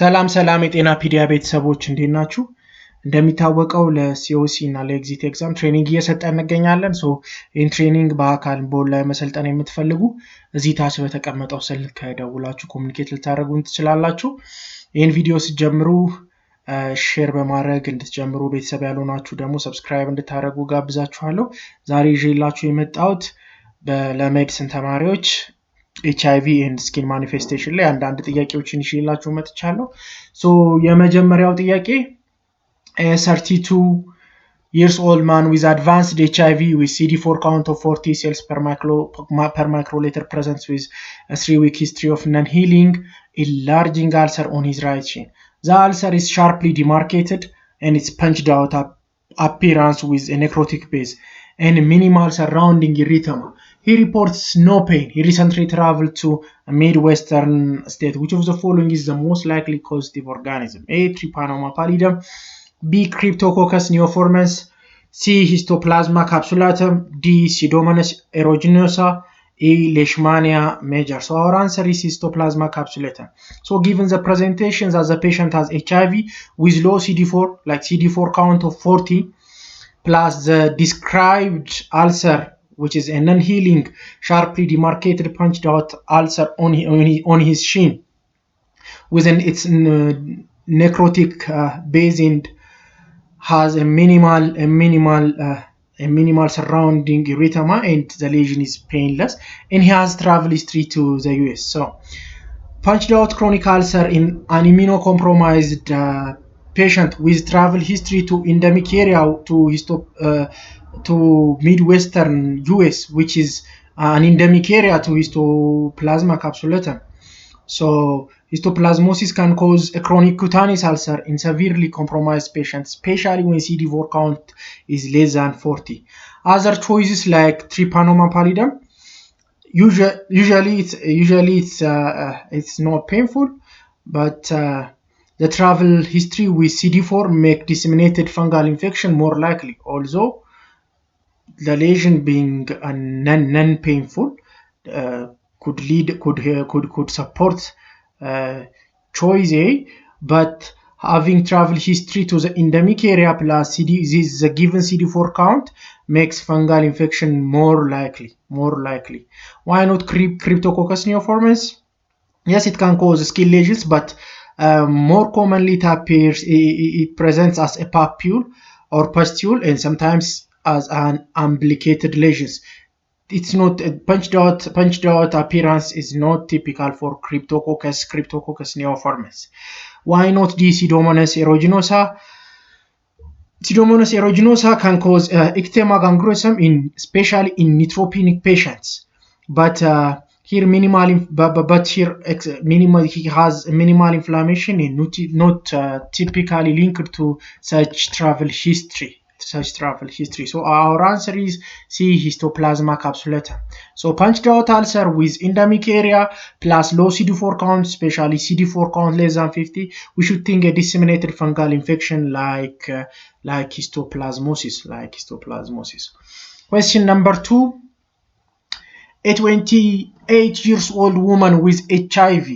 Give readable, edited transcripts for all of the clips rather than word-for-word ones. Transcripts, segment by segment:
ሰላም የጤና ፒዲያ ቤተሰቦች እንዴት ናችሁ? እንደሚታወቀው ለሲኦሲ እና ለኤግዚት ኤግዛም ትሬኒንግ እየሰጠን እንገኛለን። ይህን ትሬኒንግ በአካል በኦንላይን መሰልጠን የምትፈልጉ እዚህ ታች በተቀመጠው ስልክ ደውላችሁ ኮሙኒኬት ልታደርጉን ትችላላችሁ። ይህን ቪዲዮ ስትጀምሩ ሼር በማድረግ እንድትጀምሩ፣ ቤተሰብ ያልሆናችሁ ደግሞ ሰብስክራይብ እንድታደርጉ ጋብዛችኋለሁ። ዛሬ ይዤላችሁ የመጣሁት ለሜዲሲን ተማሪዎች HIV and skin manifestation ላይ አንዳንድ ጥያቄዎችን ይዤላችሁ መጥቻለሁ። የመጀመሪያው ጥያቄ a 32 years old man with advanced HIV with CD4 count of 40 cells per microliter presents with a 3-week history of non-healing enlarging ulcer on his right shin. The ulcer is sharply demarcated and it's punched out appearance with a necrotic base and minimal surrounding erythema. He reports no pain. He recently traveled to a Midwestern state. Which of the following is the most likely causative organism? A. Trypanosoma pallidum. B. Cryptococcus neoformans. C. Histoplasma capsulatum. D. Pseudomonas aeruginosa. E. Leishmania major. So our answer is Histoplasma capsulatum. So given the presentation that the patient has HIV with low CD4, like CD4 count of 40, plus the described ulcer, which is a non-healing, sharply demarcated, punched out ulcer on his shin, with its necrotic base and has a minimal surrounding erythema, and the lesion is painless, and he has travel history to the US. So, punched out chronic ulcer in an immunocompromised patient with travel history to endemic area to Midwestern US, which is an endemic area to Histoplasma capsulatum. So histoplasmosis can cause a chronic cutaneous ulcer in severely compromised patients, especially when CD4 count is less than 40. Other choices like Trypanosoma pallidum, usually it's not painful, but the travel history with CD4 make disseminated fungal infection more likely, although the lesion being non-painful could support choice A, but having travel history to the endemic area plus the given CD4 count makes fungal infection more likely. Why not Cryptococcus neoformans? Yes, it can cause skin lesions, but more commonly it presents as a papule or pustule, and sometimes as an umbilicated lesions. It's not punched out appearance is not typical for Cryptococcus neoformans. Why not the Pseudomonas aeruginosa? Pseudomonas aeruginosa can cause ecthyma gangrenosum especially in neutropenic patients, but he has minimal inflammation and not typically linked to such travel history. So our answer is C, Histoplasma capsulatum. So punched out ulcer with endemic area plus low CD4 count, especially CD4 count less than 50, we should think a disseminated fungal infection like histoplasmosis. Question number 2. A 28 years old woman with HIV,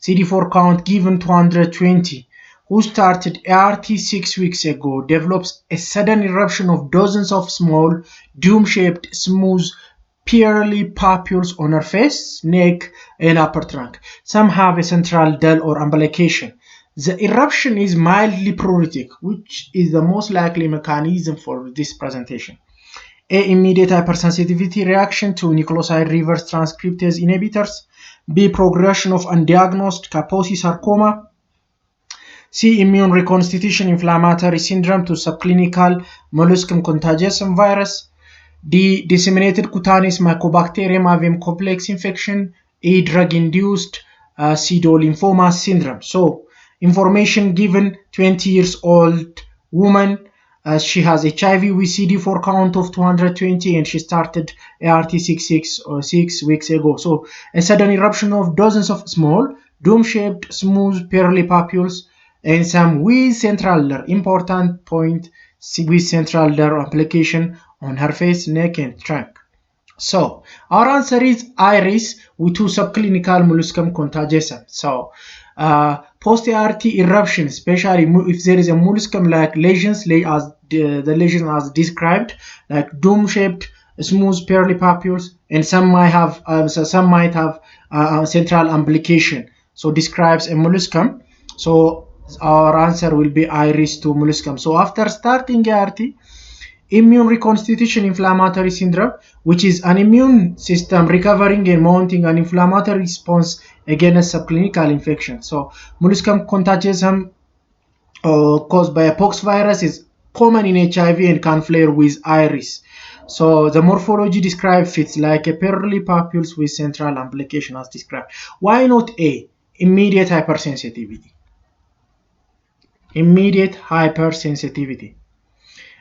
CD4 count given 220, who started ART 6 weeks ago, develops a sudden eruption of dozens of small, dome-shaped, smooth, pearly papules on her face, neck, and upper trunk. Some have a central dull or umbilication. The eruption is mildly pruritic, which is the most likely mechanism for this presentation. A. Immediate hypersensitivity reaction to nucleoside reverse transcriptase inhibitors. B. Progression of undiagnosed Kaposi sarcoma. C. Immune reconstitution inflammatory syndrome to subclinical molluscum contagiosum virus. D. Disseminated cutaneous mycobacterium avium complex infection. E. Drug-induced pseudolymphoma syndrome. So, information given: 20 years old woman. She has HIV with CD4 count of 220 and she started ART 6 weeks ago. So, a sudden eruption of dozens of small, dome-shaped, smooth, pearly papules, and some with central layer, important point, with central layer application on her face, neck, and trunk. So our answer is iris with 2 subclinical molluscum contagiosum. So Post-ART eruption, especially if there is a molluscum-like lesions, as the lesion as described, like dome-shaped, smooth pearly papules, and some might have central amplification. So describes a molluscum. So our answer will be iris to molluscum. So after starting ART, immune reconstitution inflammatory syndrome, which is an immune system recovering and mounting an inflammatory response against subclinical infection. So molluscum contagiosum caused by a pox virus is common in HIV and can flare with iris. So the morphology described fits like a pearly papules with central amplification as described. Why not A? Immediate hypersensitivity. Immediate hypersensitivity.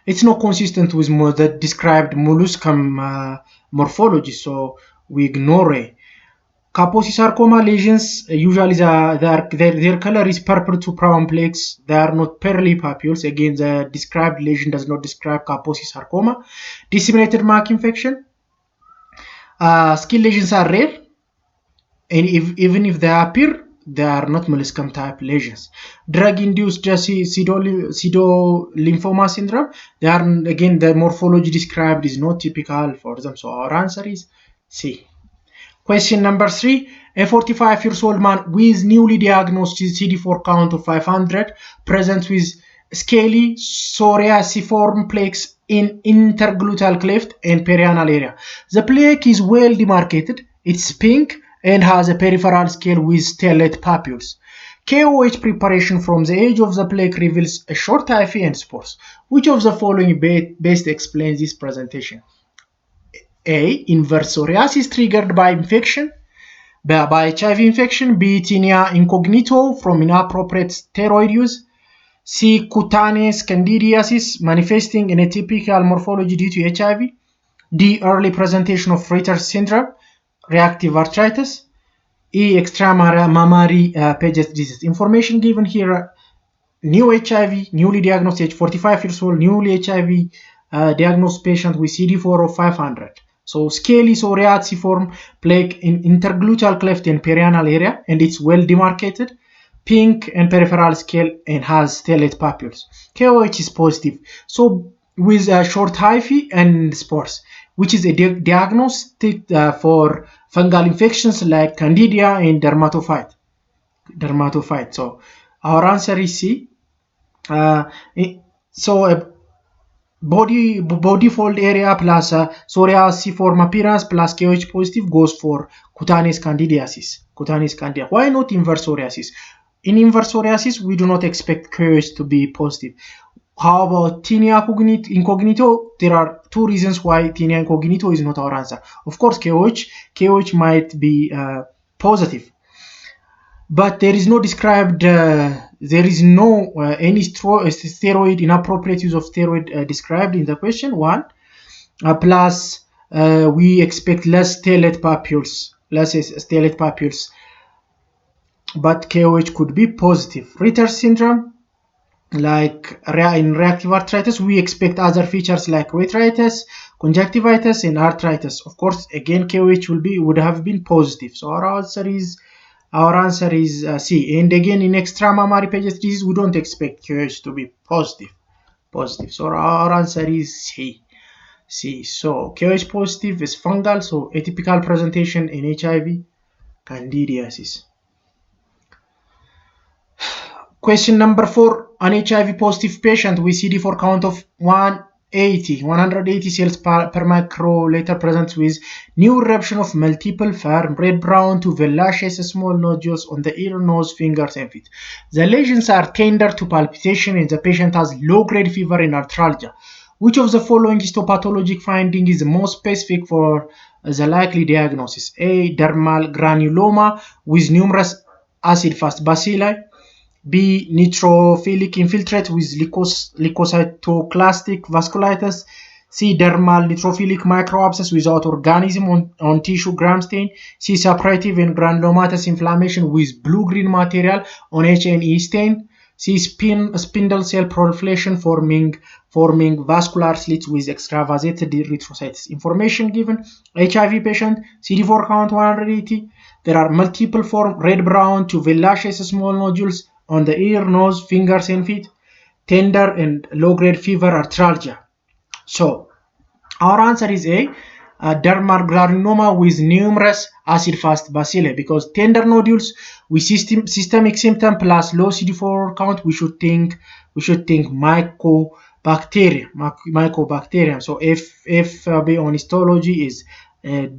It's not consistent with the described molluscum morphology, so we ignore it. Kaposi sarcoma lesions, usually their color is purple to brown plaques. They are not pearly papules. Again, the described lesion does not describe Kaposi sarcoma. Disseminated MAC infection. Skin lesions are rare, and even if they appear, they are not molluscum type lesions. Drug-induced pseudolymphoma syndrome. They are, again, the morphology described is not typical for them. So our answer is C. Question number 3. A 45-year-old man with newly diagnosed CD4 count of 500 presents with scaly psoriasiform plaques in intergluteal cleft and perianal area. The plaque is well demarcated. It's pink and has a peripheral scale with stellate papules. KOH preparation from the edge of the plaque reveals a short hyphae and spores. Which of the following best explains this presentation? A. Inverse psoriasis triggered by infection, by HIV infection. B. Tinea incognito from inappropriate steroid use. C. Cutaneous candidiasis manifesting in a typical morphology due to HIV. D. Early presentation of Reiter syndrome, reactive arthritis. E. Extramammary Paget disease. Information given here: new HIV, newly diagnosed age 45 years old, newly HIV diagnosed patient with CD4 of 500. So scaly psoriasiform plaque in intergluteal cleft and perianal area, and it's well demarcated, pink and peripheral scale, and has stellate papules. KOH is positive. So with short hyphae and spores, which is a diagnostic for fungal infections like Candida and dermatophyte. So our answer is C. Body fold area plus psoriasiform appearance plus KOH positive goes for cutaneous candidiasis. Why not inverse psoriasis? In inverse psoriasis, we do not expect KOH to be positive. How about tinea incognito? There are two reasons why tinea incognito is not our answer. Of course, KOH might be positive, but there is no described there is no any steroid, inappropriate use of steroid described in the question. One, plus we expect less stellate papules, but KOH could be positive. Reiter syndrome, like in reactive arthritis, we expect other features like reiteratus, conjunctivitis, and arthritis. Of course, again, KOH would have been positive. So our answer is C. And again, in extramammary Paget disease, we don't expect KOH to be positive. So our answer is C. So KOH positive is fungal, so atypical presentation in HIV candidiasis. Question number 4. An HIV positive patient with CD4 count of 180 cells per microliter presents with new eruption of multiple firm red brown to villaceous small nodules on the ear, nose, fingers, and feet. The lesions are tender to palpitation and the patient has low-grade fever and arthralgia. Which of the following histopathologic finding is the most specific for the likely diagnosis? A. Dermal granuloma with numerous acid-fast bacilli. B. Neutrophilic infiltrate with leukocytoclastic vasculitis. C. Dermal neutrophilic microabscess without organism on tissue gram stain. C. Suppurative and granulomatous inflammation with blue-green material on H&E stain. C. Spindle cell proliferation forming vascular slits with extravasated erythrocytes. Information given: HIV patient, CD4 count 180. There are multiple form red-brown to villaceous small nodules on the ear, nose, fingers and feet, tender and low-grade fever, arthralgia. So our answer is A, dermal granuloma with numerous acid-fast bacilli, because tender nodules with systemic symptom plus low CD4 count, we should think mycobacterium. So FB on histology is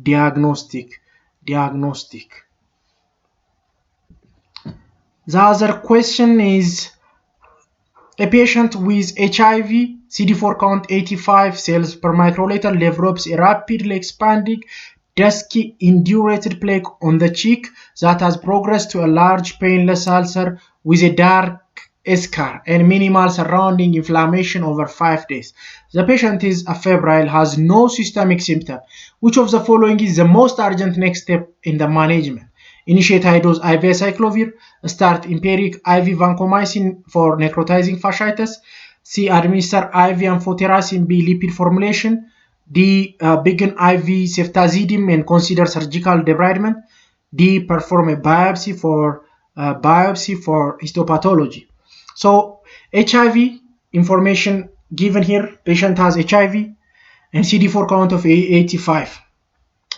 diagnostic. The other question is, a patient with HIV, CD4 count 85 cells per microliter, develops a rapidly expanding dusky indurated plaque on the cheek that has progressed to a large painless ulcer with a dark scar and minimal surrounding inflammation over 5 days. The patient is febrile, has no systemic symptom. Which of the following is the most urgent next step in the management? Initiate high-dose IV acyclovir, start empiric IV vancomycin for necrotizing fasciitis, C, administer IV amphotericin B lipid formulation, D, begin IV ceftazidime and consider surgical debridement, D, perform a biopsy for histopathology. So HIV information given here, patient has HIV and CD4 count of 85,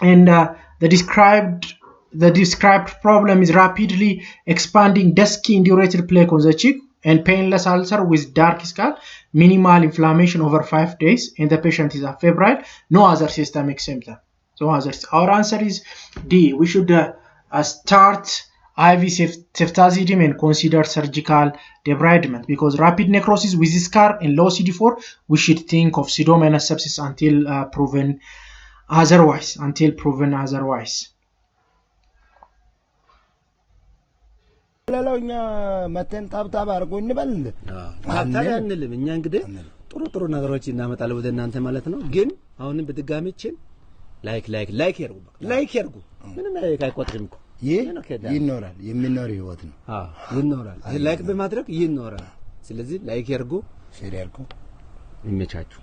and the described problem is rapidly expanding dusky indurated plaque on the cheek and painless ulcer with dark scar, minimal inflammation over 5 days, and the patient is febrile, no other systemic symptom. So our answer is D. We should start IV ceftazidime and consider surgical debridement, because rapid necrosis with scar and low CD4, we should think of pseudomonas sepsis until proven otherwise. ለለውኛ መተን ታብታብ አርጎ እንበል እንደ ታዲያ እንልም እኛ እንግዲህ ጥሩ ነገሮች እናመጣለን ወደ እናንተ ማለት ነው። ግን አሁንም በድጋሚችን ላይክ ያርጉ ምንም አይቆጥርም እኮ ይኖራል የሚኖር ህይወት ነው። ይኖራል ላይክ በማድረግ ይኖራል። ስለዚህ ላይክ ያርጉ ሼር ያርጉ ይመቻችሁ።